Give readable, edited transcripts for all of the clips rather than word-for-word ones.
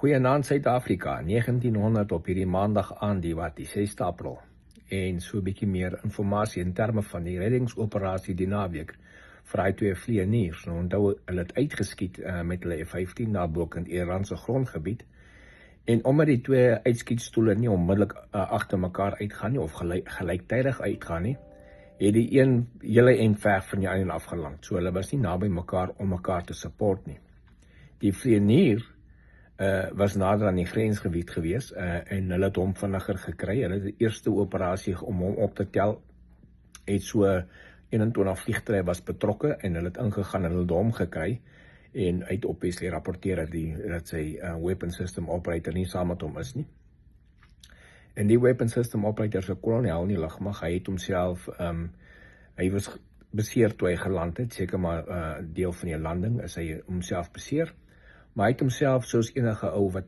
Goeienaand Suid-Afrika, 1900 op hierdie maandag aan die 6de April. En so 'n bietjie meer informasie in terme van die reddingsoperasie die naweek vir die twee vlieëniers. Nou onthou, hulle het uitgeskiet met hulle F-15 na bokant Iran se grondgebied. En omdat die twee uitskietstoele nie onmiddellik agter mekaar uitgaan nie of gelyktydig uitgaan nie, het die een hele en ver van die ander afgeland. So hulle was nie naby mekaar om mekaar te support nie. Die vlieënier was nader aan die grensgebied gewees en hulle het hom vinniger gekry. Hulle het die eerste operasie om hom op te tel, het so 21 vliegtuie was betrokke en hulle het ingegaan en hulle het hom gekry en uit obviously rapporteer dat sy weapon system operator nie saam met hom is nie. En die weapon system operator is 'n kolonel in die lugmag. Hy het homself, hy was beseer toe hy geland het, seker maar deel van die landing is hy homself beseer. Maar hy het homself soos enige ou wat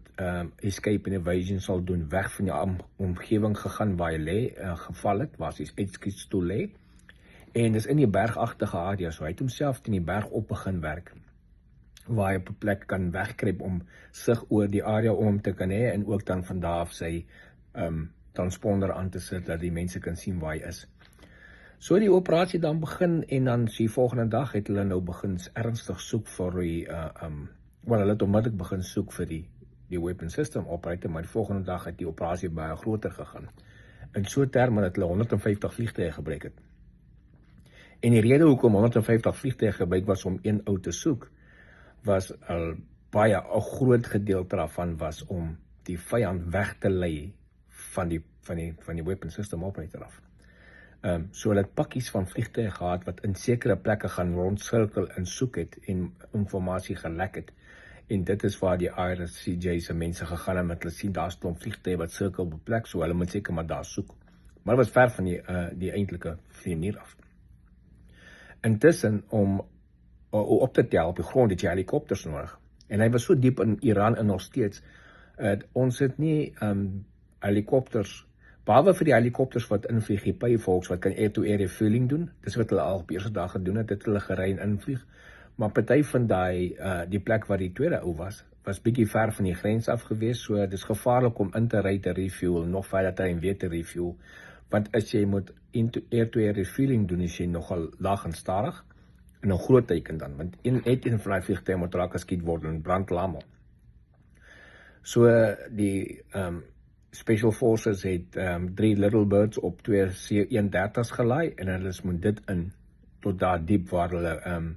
escape and evasion sal doen, weg van die omgewing gegaan waar hy lê, geval het, waar sy uitskietstoel lê. En dis in die bergagtige area, so hy het homself teen die berg op begin werk, waar hy op 'n plek kan wegkruip om sig oor die area om hom te kan hê en ook dan van daar af sy transponder aan te sit, dat die mense kan sien waar hy is. So die operasie dan begin en dan die volgende dag het hulle nou begin ernstig soek vir die hulle het onmiddellik begin soek vir die weapon system operator, maar die volgende dag het die operasie baie groter gegaan. In so terme dat hulle 150 vliegtuie gebruik het. En die rede hoekom 150 vliegtuie gebruik was om een ou te soek, was al baie 'n groot gedeelte daarvan was om die vyand weg te lei van die weapon system operator af. So hulle het pakkies van vliegtuie gehad wat in sekere plekke gaan rondsirkel en soek het en informasie gelek het. En dit is waar die IRCJ se mense gegaan het met hulle sien daar's 'n klomp vliegtuie wat sirkel op 'n plek, so hulle moet seker maar daar soek. Maar dit was ver van die eintlike vlieënier af. Intussen om op te tel op die grond het jy helikopters nodig. En hy was so diep in Iran en nog steeds. Ons het nie helikopters, behalwe vir die helikopters wat invlieg, die Payfolks wat kan air-to-air refueling doen. Dis wat hulle al op eerste dag gedoen het, hulle gery en invlieg. Maar party van die plek waar die tweede ou was bietjie ver van die grens af gewees, so dis gevaarlik om in te ry te refuel, nog verder te ry en weer te refuel. Want as jy moet air-to-air refueling doen, is jy nogal laag en stadig, en 'n groot teiken dan, want een van die vliegtuie moet raak geskiet word en brand almal. So die Special Forces het 3 Little Birds op 2 C-130's gelaai en hulle moet dit in tot daar diep waar hulle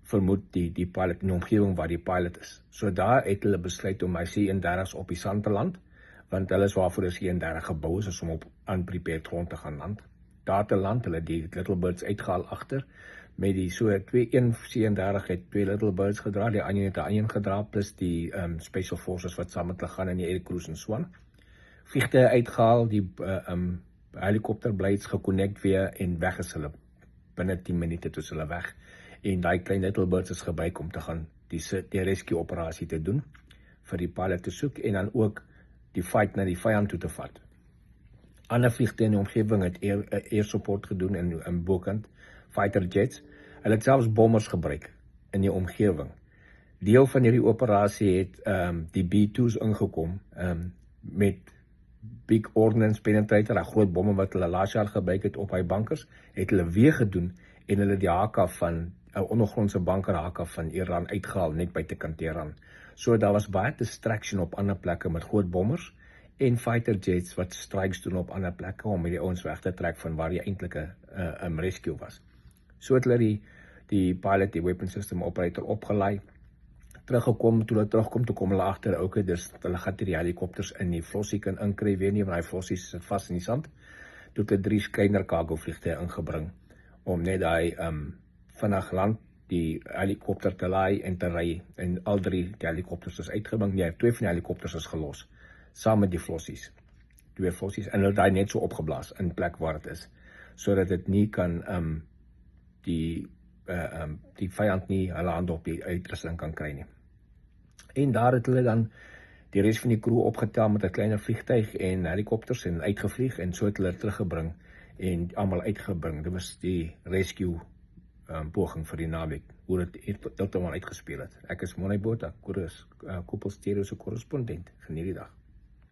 vermoed die pilot in die omgewing waar die pilot is. So daar het hulle besluit om my C-130's op die sand te land, want hulle is waarvoor die C-130 gebou is om op unprepared grond te gaan land. Daar te land, hulle die Little Birds uitgehaal agter, met die so een C-130 het 2 Little Birds gedra, die ander het 'n ander gedra, plus die Special Forces wat saam met hulle gaan in die Aircruise en Swan. Vliegtuie uitgehaal, die helikopterblades geconnect weer en weg is hulle. Binne 10 minute toe is hulle weg. En die klein Little Birds is gebruik om te gaan die rescue operasie te doen, vir die pilot te soek en dan ook die fight na die vyand toe te vat. Ander vliegtuie in die omgewing het air support gedoen in bokant, fighter jets. Hulle het selfs bombers gebruik in die omgewing. Deel van hierdie operasie het die B-2's ingekom met Big Ordnance Penetrator, 'n groot bomme wat hulle laas jaar gebruik het op hy bankers, het hulle weer gedoen en hulle die haka van 'n ondergrondse banker haka van Iran uitgehaal net buite Teheran. So daar was baie distraction op ander plekke met groot bommers en fighter jets wat strikes doen op ander plekke om die ouens weg te trek van waar die eintlike rescue was. So het hulle die pilot, die weapon system operator opgelei, teruggekom, toe kom hulle agter, okay, dus hulle gaan die helikopters in die flossie kan inkry weer nie, want die flossie sit vas in die sand. Toe het 3 kleiner cargo vliegtuie ingebring, om net vinnig land die helikopter te laai en te ry, en al 3 die helikopters is uitgebring, 2 van die helikopters is gelos, saam met die flossies, 2 flossies, en hulle net so opgeblaas, in plek waar het is, so dat het nie kan, die vyand nie hulle hand op die uitrusting kan kry nie. En daar het hulle dan die res van die crew opgetel met 'n kleiner vliegtuig en helikopters en uitgevlieg en so het hulle teruggebring en almal uitgebring. Dit was die rescue poging vir die naweek, hoe dit heeltemal uitgespeel het. Ek is Monay Botha, Koppel Stereo se korrespondent. Geniet die dag.